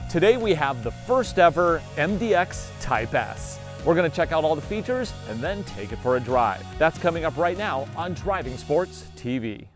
Today we have the first ever MDX Type-S. We're going to check out all the features and then take it for a drive. That's coming up right now on Driving Sports TV.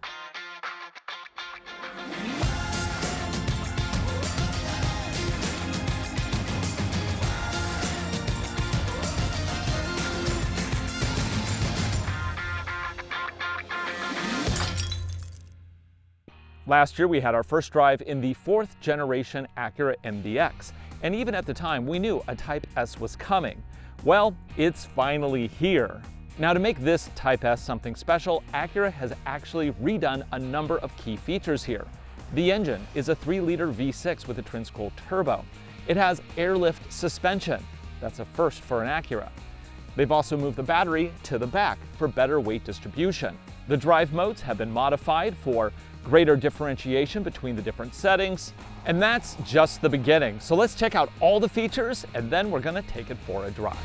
Last year we had our first drive in the 4th generation Acura MDX, and even at the time we knew a Type-S was coming. Well, it's finally here. Now, to make this Type-S something special, Acura has actually redone a number of key features here. The engine is a 3-liter V6 with a twin-scroll turbo. It has airlift suspension. That's a first for an Acura. They've also moved the battery to the back for better weight distribution. The drive modes have been modified for greater differentiation between the different settings, and that's just the beginning. So let's check out all the features and then we're going to take it for a drive.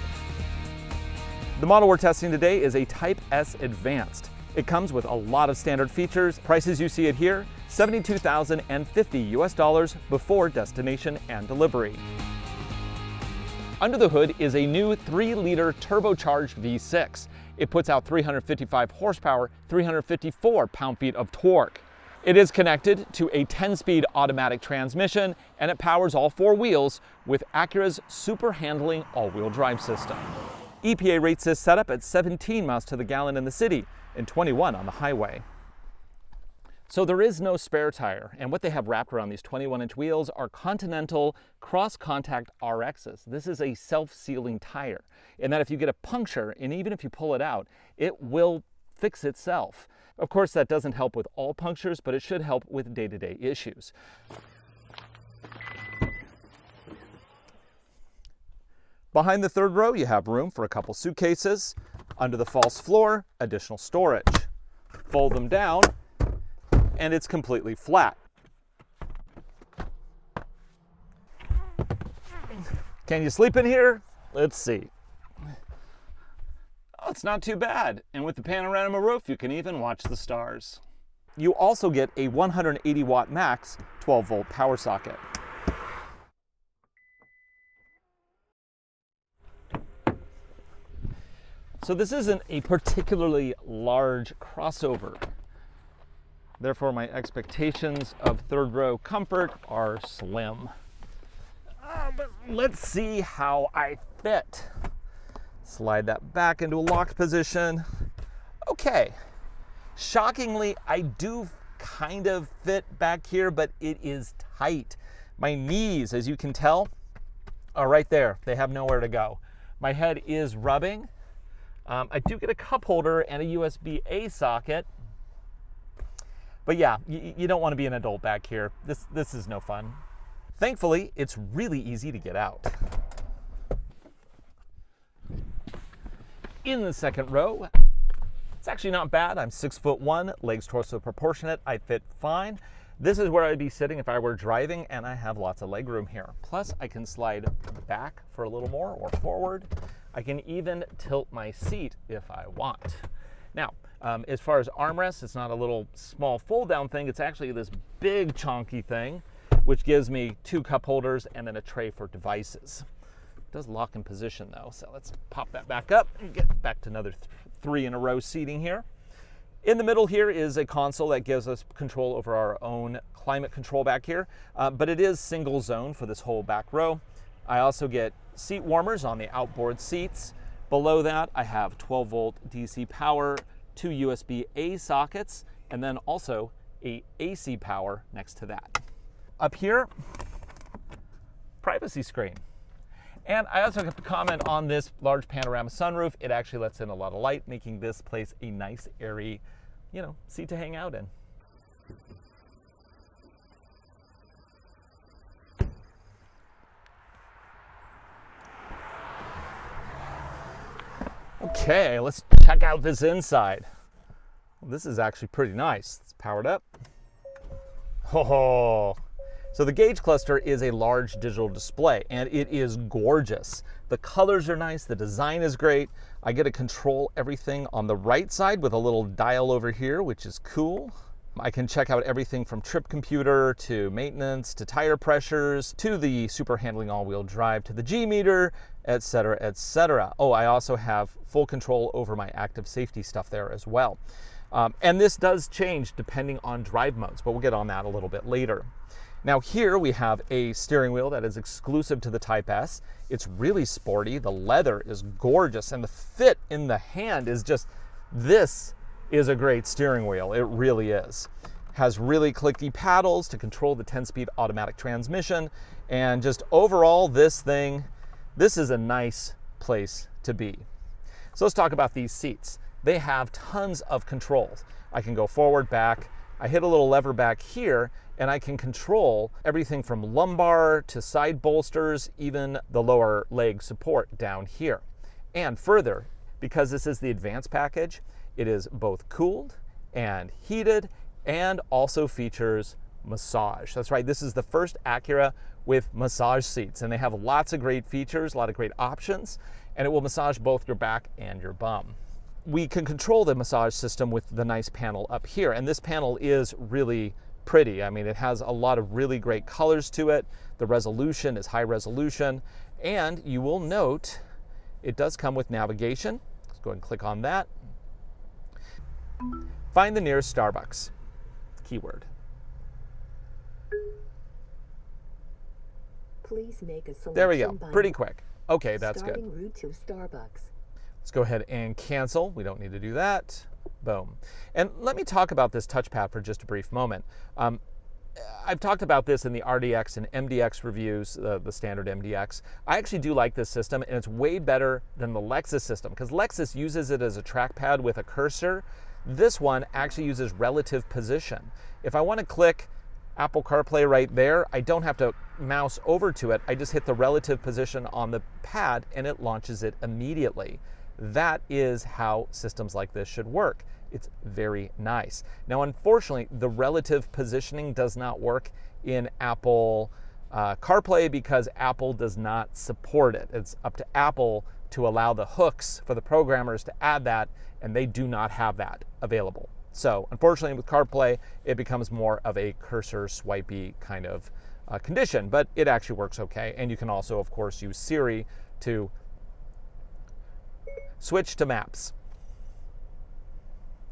The model we're testing today is a Type-S Advanced. It comes with a lot of standard features. Prices you see it here, $72,050 US before destination and delivery. Under the hood is a new 3-liter turbocharged V6. It puts out 355 horsepower, 354 pound-feet of torque. It is connected to a 10-speed automatic transmission, and it powers all 4 wheels with Acura's super handling all-wheel drive system. EPA rates this setup at 17 miles to the gallon in the city and 21 on the highway. So there is no spare tire, and what they have wrapped around these 21-inch wheels are Continental cross-contact RXs. This is a self-sealing tire, in that if you get a puncture, and even if you pull it out, it will fix itself. Of course, that doesn't help with all punctures, but it should help with day-to-day issues. Behind the third row, you have room for a couple suitcases. Under the false floor, additional storage. Fold them down, and it's completely flat. Can you sleep in here? Let's see. Oh, it's not too bad. And with the panorama roof, you can even watch the stars. You also get a 180 watt max 12-volt power socket. So this isn't a particularly large crossover. Therefore, my expectations of third row comfort are slim. But let's see how I fit. Slide that back into a locked position. Okay. Shockingly, I do kind of fit back here, but it is tight. My knees, as you can tell, are right there. They have nowhere to go. My head is rubbing. I do get a cup holder and a USB-A socket. But yeah, you don't want to be an adult back here. This is no fun. Thankfully, it's really easy to get out. In the second row, it's actually not bad. I'm 6'1", legs torso proportionate. I fit fine. This is where I'd be sitting if I were driving, and I have lots of leg room here. Plus, I can slide back for a little more or forward. I can even tilt my seat if I want. Now, as far as armrests, it's not a little small fold-down thing. It's actually this big chonky thing, which gives me 2 cup holders and then a tray for devices. It does lock in position though, so let's pop that back up and get back to another 3 in a row seating here. In the middle here is a console that gives us control over our own climate control back here, but it is single zone for this whole back row. I also get seat warmers on the outboard seats. Below that, I have 12-volt DC power, 2 USB-A sockets, and then also a AC power next to that. Up here, privacy screen. And I also have to comment on this large panorama sunroof. It actually lets in a lot of light, making this place a nice, airy, seat to hang out in. Okay, let's check out this inside. Well, this is actually pretty nice. It's powered up. Oh, so the gauge cluster is a large digital display, and it is gorgeous. The colors are nice, the design is great. I get to control everything on the right side with a little dial over here, which is cool. I can check out everything from trip computer to maintenance to tire pressures to the super handling all-wheel drive to the G meter, etc., etc. Oh, I also have full control over my active safety stuff there as well. And this does change depending on drive modes, but we'll get on that a little bit later. Now here we have a steering wheel that is exclusive to the Type-S. It's really sporty, the leather is gorgeous, and the fit in the hand is just, this is a great steering wheel, it really is. Has really clicky paddles to control the 10-speed automatic transmission, and just overall this is a nice place to be. So let's talk about these seats. They have tons of controls. I can go forward, back, I hit a little lever back here, and I can control everything from lumbar to side bolsters, even the lower leg support down here. And further, because this is the advanced package, it is both cooled and heated and also features massage. That's right, this is the first Acura with massage seats, and they have lots of great features, a lot of great options, and it will massage both your back and your bum. We can control the massage system with the nice panel up here, and this panel is really pretty. I mean, it has a lot of really great colors to it. The resolution is high resolution, and you will note it does come with navigation. Let's go ahead and click on that. Find the nearest Starbucks, keyword. Please make a selection. There we go, pretty quick. Okay, that's good. Starting route to Starbucks. Let's go ahead and cancel. We don't need to do that. Boom. And let me talk about this touchpad for just a brief moment. I've talked about this in the RDX and MDX reviews, the standard MDX. I actually do like this system, and it's way better than the Lexus system, because Lexus uses it as a trackpad with a cursor. This one actually uses relative position. If I want to click Apple CarPlay right there, I don't have to mouse over to it. I just hit the relative position on the pad and it launches it immediately. That is how systems like this should work. It's very nice. Now, unfortunately, the relative positioning does not work in Apple CarPlay because Apple does not support it. It's up to Apple to allow the hooks for the programmers to add that, and they do not have that available. So unfortunately with CarPlay, it becomes more of a cursor swipey kind of condition, but it actually works okay. And you can also, of course, use Siri to switch to maps.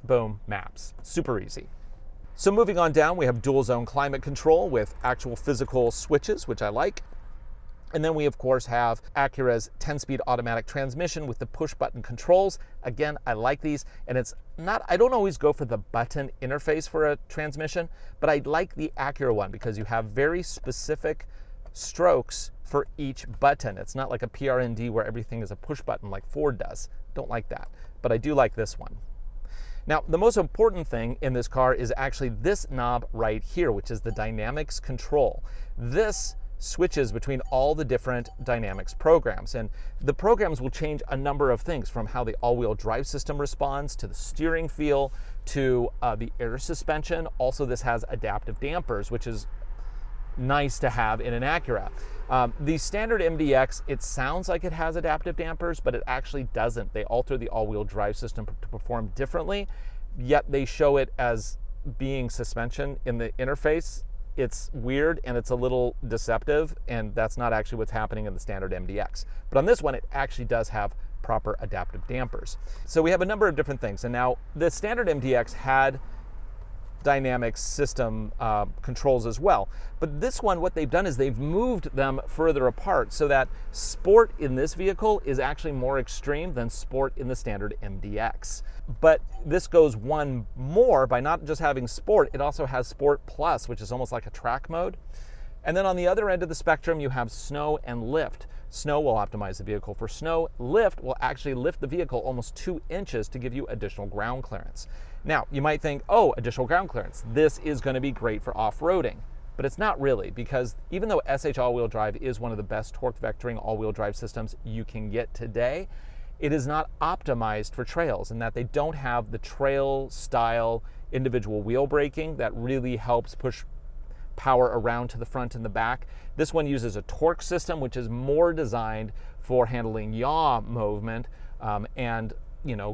Boom, maps, super easy. So moving on down, we have dual zone climate control with actual physical switches, which I like. And then we, of course, have Acura's 10-speed automatic transmission with the push-button controls. Again, I like these, and it's not, I don't always go for the button interface for a transmission, but I like the Acura one because you have very specific strokes for each button. It's not like a PRND where everything is a push-button like Ford does. Don't like that, but I do like this one. Now, the most important thing in this car is actually this knob right here, which is the dynamics control. This switches between all the different dynamics programs, and the programs will change a number of things, from how the all-wheel drive system responds to the steering feel to the air suspension. Also, this has adaptive dampers, which is nice to have in an Acura. The standard MDX, it sounds like it has adaptive dampers, but it actually doesn't. They alter the all-wheel drive system to perform differently, yet they show it as being suspension in the interface. It's weird and it's a little deceptive, and that's not actually what's happening in the standard MDX. But on this one, it actually does have proper adaptive dampers. So we have a number of different things. And now the standard MDX had dynamic system controls as well. But this one, what they've done is they've moved them further apart so that sport in this vehicle is actually more extreme than sport in the standard MDX. But this goes one more by not just having sport, it also has Sport Plus, which is almost like a track mode. And then on the other end of the spectrum, you have snow and lift. Snow will optimize the vehicle for snow. Lift will actually lift the vehicle almost 2 inches to give you additional ground clearance. Now, you might think, oh, additional ground clearance, this is going to be great for off-roading. But it's not really, because even though SH all-wheel drive is one of the best torque vectoring all-wheel drive systems you can get today, it is not optimized for trails, in that they don't have the trail style individual wheel braking that really helps push power around to the front and the back. This one uses a torque system, which is more designed for handling yaw movement, and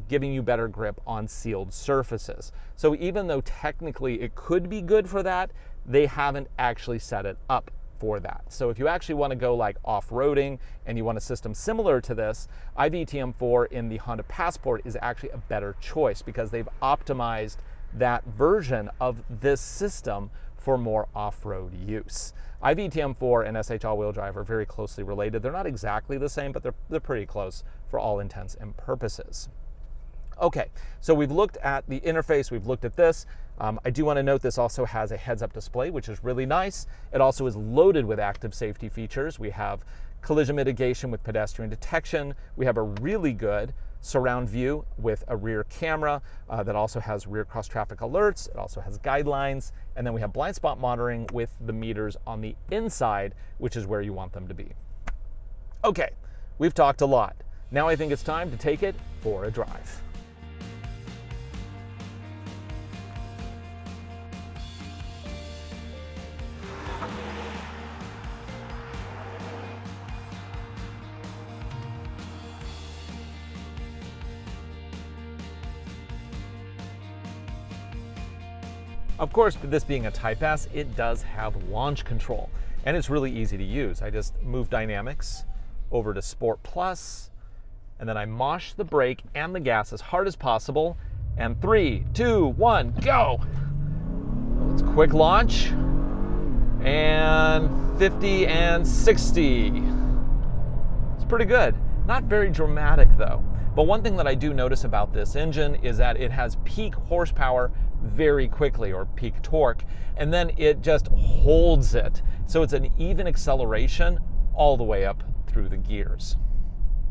giving you better grip on sealed surfaces. So even though technically it could be good for that, they haven't actually set it up for that. So if you actually want to go like off-roading and you want a system similar to this, iVTM4 in the Honda Passport is actually a better choice because they've optimized that version of this system for more off-road use. iVTM4 and SH all-wheel drive are very closely related. They're not exactly the same, but they're pretty close for all intents and purposes. Okay, so we've looked at the interface, we've looked at this. I do want to note this also has a heads-up display, which is really nice. It also is loaded with active safety features. We have collision mitigation with pedestrian detection. We have a really good surround view with a rear camera that also has rear cross traffic alerts. It also has guidelines. And then we have blind spot monitoring with the meters on the inside, which is where you want them to be. Okay, we've talked a lot. Now I think it's time to take it for a drive. Of course, this being a Type-S, it does have launch control, and it's really easy to use. I just move dynamics over to Sport Plus, and then I mosh the brake and the gas as hard as possible, and 3, 2, 1, go! It's quick launch, and 50 and 60. It's pretty good. Not very dramatic though. But one thing that I do notice about this engine is that it has peak horsepower very quickly, or peak torque, and then it just holds it. So it's an even acceleration all the way up through the gears.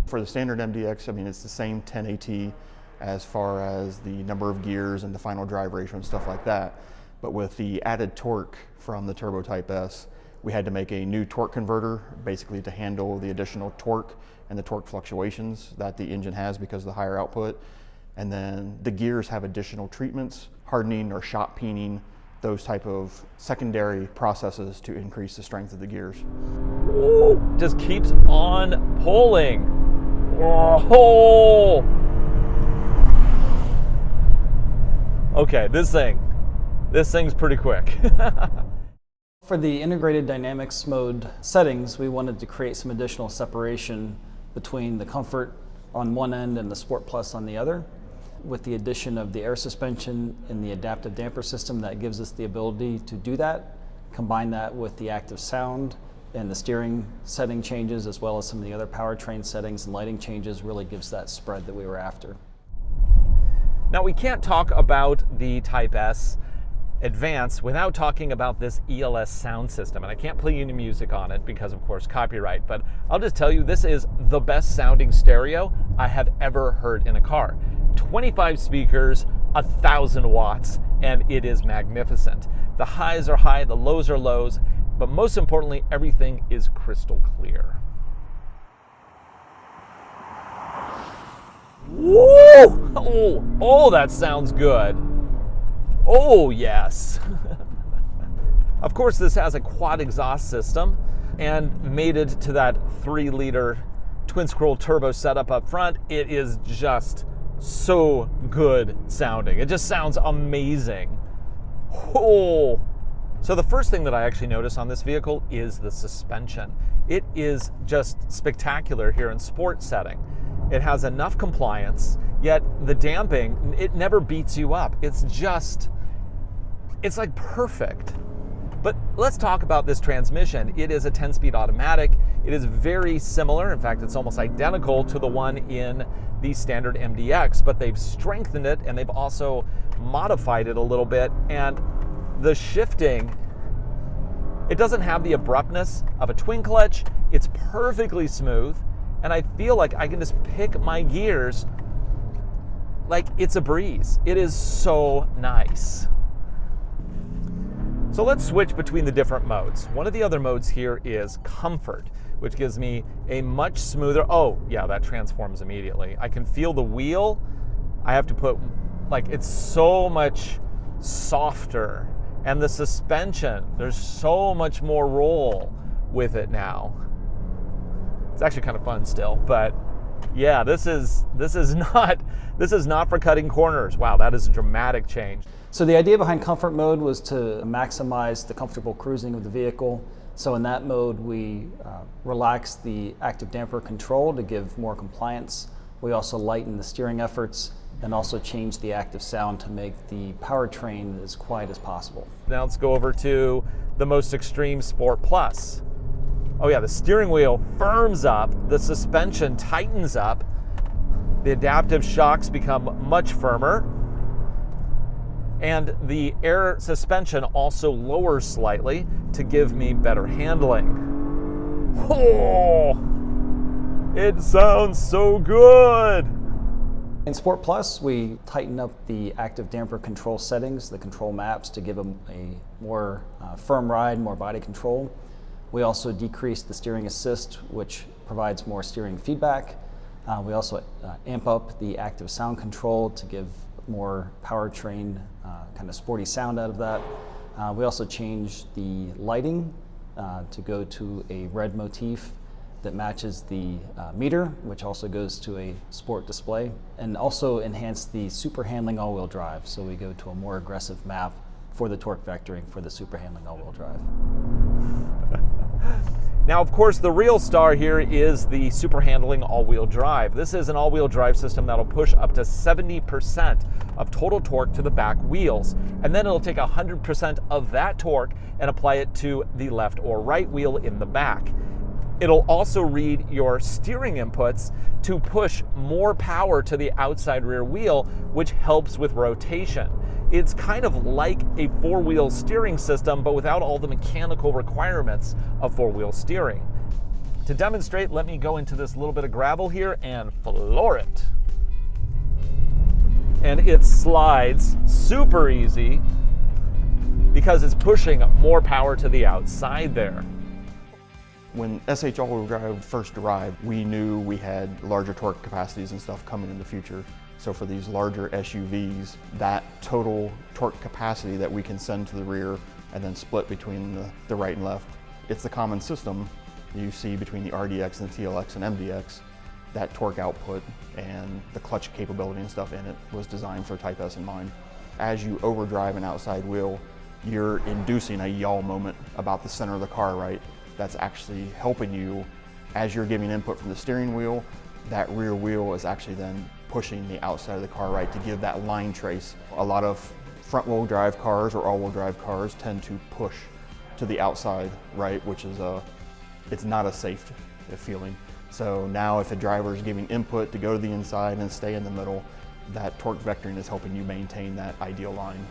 For the standard MDX, I mean, it's the same 10 AT as far as the number of gears and the final drive ratio and stuff like that. But with the added torque from the Turbo Type-S, we had to make a new torque converter, basically to handle the additional torque and the torque fluctuations that the engine has because of the higher output. And then the gears have additional treatments, hardening or shot peening, those type of secondary processes to increase the strength of the gears. Ooh, just keeps on pulling. Oh! Okay, this thing's pretty quick. For the integrated dynamics mode settings, we wanted to create some additional separation between the comfort on one end and the Sport Plus on the other. With the addition of the air suspension and the adaptive damper system, that gives us the ability to do that. Combine that with the active sound and the steering setting changes, as well as some of the other powertrain settings and lighting changes, really gives that spread that we were after. Now we can't talk about the Type-S Advance without talking about this ELS sound system, and I can't play any music on it because of course copyright, but I'll just tell you this is the best sounding stereo I have ever heard in a car. 25 speakers, 1,000 watts, and it is magnificent. The highs are high, the lows are lows, but most importantly, everything is crystal clear. Woo! Oh, that sounds good. Oh, yes. Of course, this has a quad exhaust system and mated to that 3-liter twin scroll turbo setup up front. It is just so good sounding. It just sounds amazing. Oh. So the first thing that I actually notice on this vehicle is the suspension. It is just spectacular here in sport setting. It has enough compliance, yet the damping, it never beats you up. It's like perfect. But let's talk about this transmission. It is a 10-speed automatic. It is very similar, in fact, it's almost identical to the one in the standard MDX, but they've strengthened it and they've also modified it a little bit. And the shifting, it doesn't have the abruptness of a twin clutch. It's perfectly smooth, and I feel like I can just pick my gears like it's a breeze. It is so nice. So let's switch between the different modes. One of the other modes here is comfort, which gives me a much smoother, oh yeah, that transforms immediately. I can feel the wheel. I have to put, like, it's so much softer. And the suspension, there's so much more roll with it now. It's actually kind of fun still, but Yeah, this is not for cutting corners. Wow, that is a dramatic change. So the idea behind comfort mode was to maximize the comfortable cruising of the vehicle. So in that mode, we relax the active damper control to give more compliance. We also lighten the steering efforts and also change the active sound to make the powertrain as quiet as possible. Now let's go over to the most extreme Sport Plus. Oh yeah, the steering wheel firms up, the suspension tightens up, the adaptive shocks become much firmer, and the air suspension also lowers slightly to give me better handling. Oh, it sounds so good. In Sport Plus, we tighten up the active damper control settings, the control maps, to give them a more firm ride, more body control. We also decrease the steering assist, which provides more steering feedback. We also amp up the active sound control to give more powertrain kind of sporty sound out of that. We also changed the lighting to go to a red motif that matches the meter, which also goes to a sport display, and also enhanced the super handling all-wheel drive. So we go to a more aggressive map for the torque vectoring for the super handling all-wheel drive. Now, of course, the real star here is the super handling all-wheel drive. This is an all-wheel drive system that'll push up to 70% of total torque to the back wheels, and then it'll take 100% of that torque and apply it to the left or right wheel in the back. It'll also read your steering inputs to push more power to the outside rear wheel, which helps with rotation. It's kind of like a four-wheel steering system, but without all the mechanical requirements of four-wheel steering. To demonstrate, let me go into this little bit of gravel here and floor it. And it slides super easy because it's pushing more power to the outside there. When SH all-wheel drive first arrived, we knew we had larger torque capacities and stuff coming in the future. So for these larger SUVs, that total torque capacity that we can send to the rear and then split between the right and left, it's the common system you see between the RDX and the TLX and MDX. That torque output and the clutch capability and stuff in it was designed for Type S in mind. As you overdrive an outside wheel, you're inducing a yaw moment about the center of the car, right? That's actually helping you as you're giving input from the steering wheel. That rear wheel is actually then pushing the outside of the car, right, to give that line trace. A lot of front-wheel drive cars or all-wheel drive cars tend to push to the outside, right, which is it's not a safe feeling. So now if a driver is giving input to go to the inside and stay in the middle, that torque vectoring is helping you maintain that ideal line.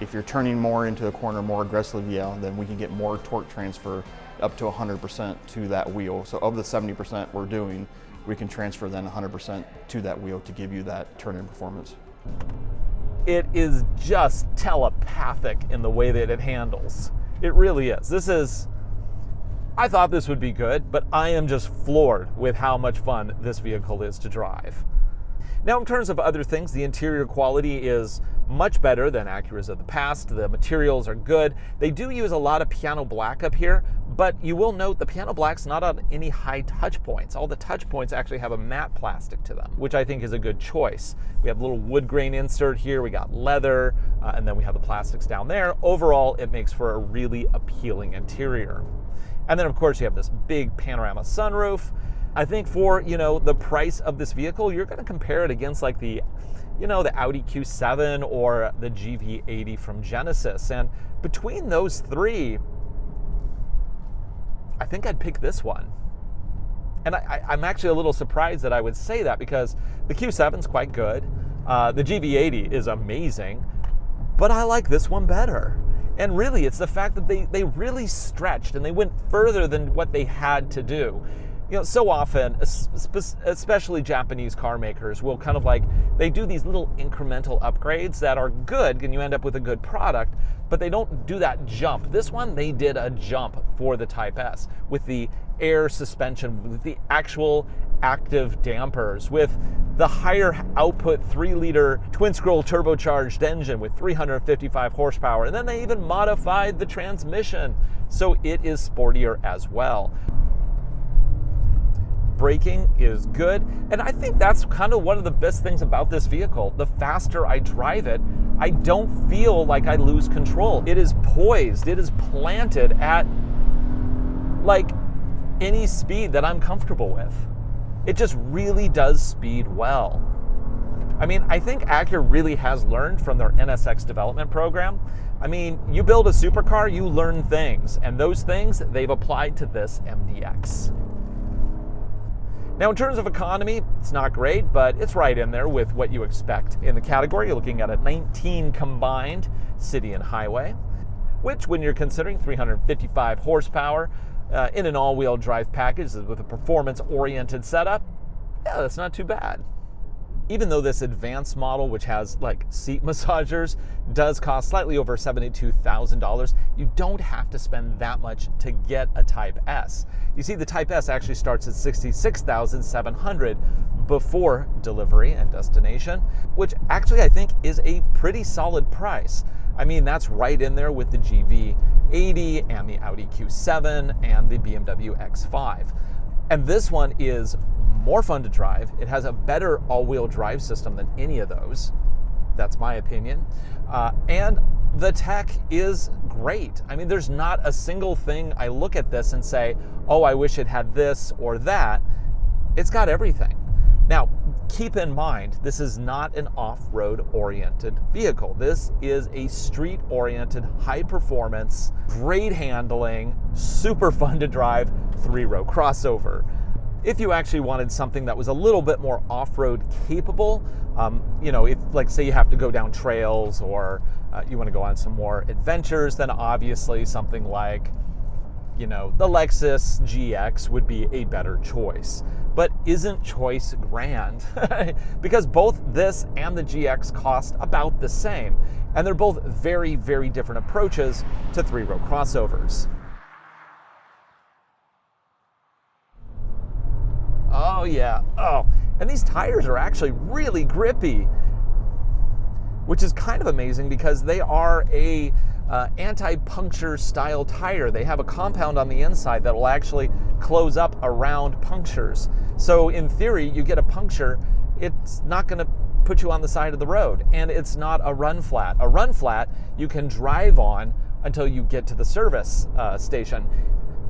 If you're turning more into a corner more aggressively, yeah, then we can get more torque transfer up to 100% to that wheel. So of the 70% we're doing, we can transfer then 100% to that wheel to give you that turn-in performance. It is just telepathic in the way that it handles. It really is. I thought this would be good, but I am just floored with how much fun this vehicle is to drive. Now, in terms of other things, the interior quality is much better than Acuras of the past. The materials are good. They do use a lot of piano black up here, but you will note the piano black's not on any high touch points. All the touch points actually have a matte plastic to them, which I think is a good choice. We have a little wood grain insert here, we got leather, and then we have the plastics down there. Overall, it makes for a really appealing interior. And then, of course, you have this big panorama sunroof. I think for, the price of this vehicle, you're going to compare it against like the Audi Q7 or the GV80 from Genesis. And between those three, I think I'd pick this one. And I'm actually a little surprised that I would say that because the Q7's quite good. The GV80 is amazing, but I like this one better. And really, it's the fact that they really stretched and they went further than what they had to do. So often, especially Japanese car makers will kind of they do these little incremental upgrades that are good and you end up with a good product, but they don't do that jump. This one, they did a jump for the Type S with the air suspension, with the actual active dampers, with the higher output 3-liter twin-scroll turbocharged engine with 355 horsepower. And then they even modified the transmission, so it is sportier as well. braking is good. And I think that's kind of one of the best things about this vehicle. The faster I drive it, I don't feel like I lose control. It is poised, it is planted at like any speed that I'm comfortable with. It just really does speed well. I mean, I think Acura really has learned from their NSX development program. I mean, you build a supercar, you learn things, and those things they've applied to this MDX. Now, in terms of economy, it's not great, but it's right in there with what you expect in the category. You're looking at a 19 combined city and highway, which, when you're considering 355 horsepower in an all-wheel drive package with a performance-oriented setup, yeah, that's not too bad. Even though this advanced model, which has like seat massagers, does cost slightly over $72,000, you don't have to spend that much to get a Type-S. You see, the Type-S actually starts at $66,700 before delivery and destination, which actually I think is a pretty solid price. I mean, that's right in there with the GV80 and the Audi Q7 and the BMW X5. And this one is more fun to drive. It has a better all-wheel drive system than any of those. That's my opinion. And the tech is great. I mean, there's not a single thing I look at this and say, oh, I wish it had this or that. It's got everything. Now, keep in mind, this is not an off-road oriented vehicle. This is a street-oriented, high-performance, great handling, super fun to drive, three-row crossover. If you actually wanted something that was a little bit more off-road capable, you know, if like say you have to go down trails or you want to go on some more adventures, then obviously something like, you know, the Lexus GX would be a better choice. But isn't choice grand? Because both this and the GX cost about the same, and they're both very, very different approaches to three-row crossovers. Oh yeah, oh, and these tires are actually really grippy, which is kind of amazing because they are a anti-puncture style tire. They have a compound on the inside that will actually close up around punctures. So in theory, you get a puncture, it's not going to put you on the side of the road, and it's not a run flat. A run flat you can drive on until you get to the service station.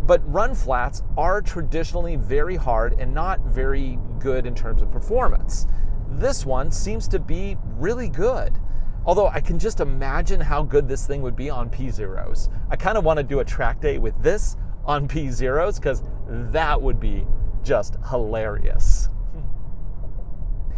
But run flats are traditionally very hard and not very good in terms of performance. This one seems to be really good. Although I can just imagine how good this thing would be on P0s. I kind of want to do a track day with this on P0s because that would be just hilarious.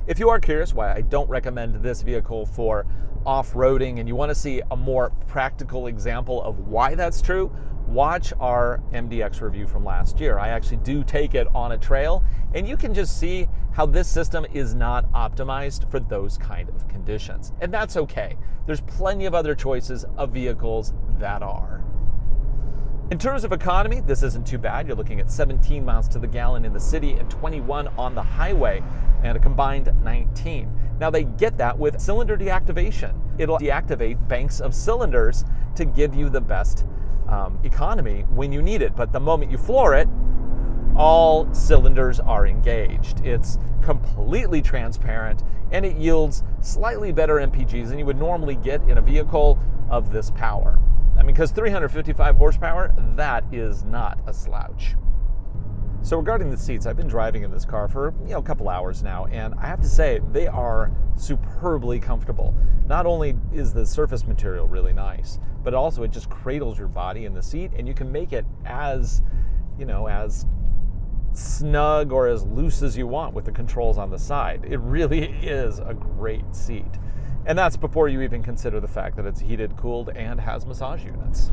If you are curious why I don't recommend this vehicle for off-roading and you want to see a more practical example of why that's true, watch our MDX review from last year. I actually do take it on a trail, and you can just see how this system is not optimized for those kind of conditions. And that's okay. There's plenty of other choices of vehicles that are. In terms of economy, this isn't too bad. You're looking at 17 miles to the gallon in the city and 21 on the highway, and a combined 19. Now they get that with cylinder deactivation. It'll deactivate banks of cylinders to give you the best economy when you need it. But the moment you floor it, all cylinders are engaged. It's completely transparent, and it yields slightly better MPGs than you would normally get in a vehicle of this power. I mean, because 355 horsepower, that is not a slouch. So regarding the seats, I've been driving in this car for a couple hours now, and I have to say they are superbly comfortable. Not only is the surface material really nice, but also it just cradles your body in the seat, and you can make it as, as snug or as loose as you want with the controls on the side. It really is a great seat. And that's before you even consider the fact that it's heated, cooled, and has massage units.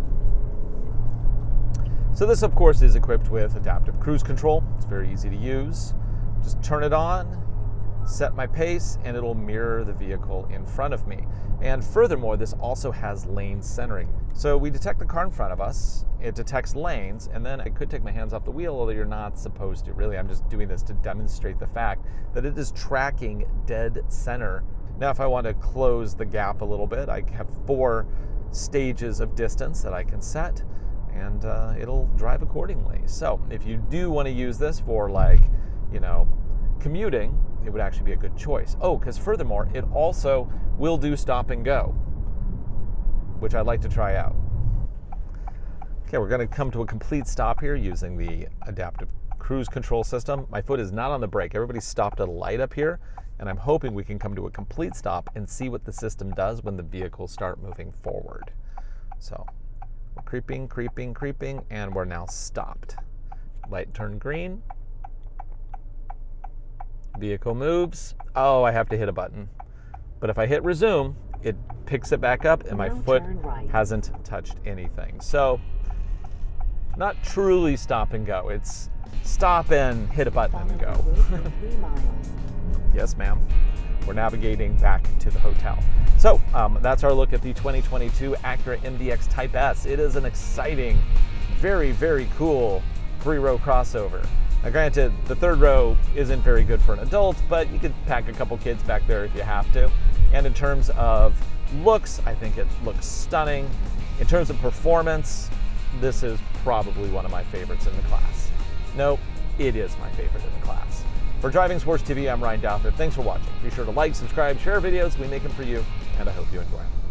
So this, of course, is equipped with adaptive cruise control. It's very easy to use. Just turn it on, set my pace, and it'll mirror the vehicle in front of me. And furthermore, this also has lane centering. So we detect the car in front of us, it detects lanes, and then I could take my hands off the wheel, although you're not supposed to. Really, I'm just doing this to demonstrate the fact that it is tracking dead center. Now, if I want to close the gap a little bit, I have 4 stages of distance that I can set, and it'll drive accordingly. So if you do want to use this for you know, commuting, it would actually be a good choice. Oh, because furthermore, it also will do stop and go, which I'd like to try out. Okay, we're going to come to a complete stop here using the adaptive cruise control system. My foot is not on the brake. Everybody's stopped at a light up here, and I'm hoping we can come to a complete stop and see what the system does when the vehicles start moving forward. So we're creeping, creeping, creeping, and we're now stopped. Light turned green. Vehicle moves. Oh, I have to hit a button. But if I hit resume, it picks it back up and my foot hasn't touched anything. So, not truly stop and go. It's stop and hit a button and go. 3 miles. Yes, ma'am. We're navigating back to the hotel. So, that's our look at the 2022 Acura MDX Type-S. It is an exciting, very, very cool 3-row crossover. Now granted, the 3rd row isn't very good for an adult, but you could pack a couple kids back there if you have to. And in terms of looks, I think it looks stunning. In terms of performance, this is probably one of my favorites in the class. No, it is my favorite in the class. For Driving Sports TV, I'm Ryan Douthat. Thanks for watching. Be sure to like, subscribe, share videos. We make them for you, and I hope you enjoy them.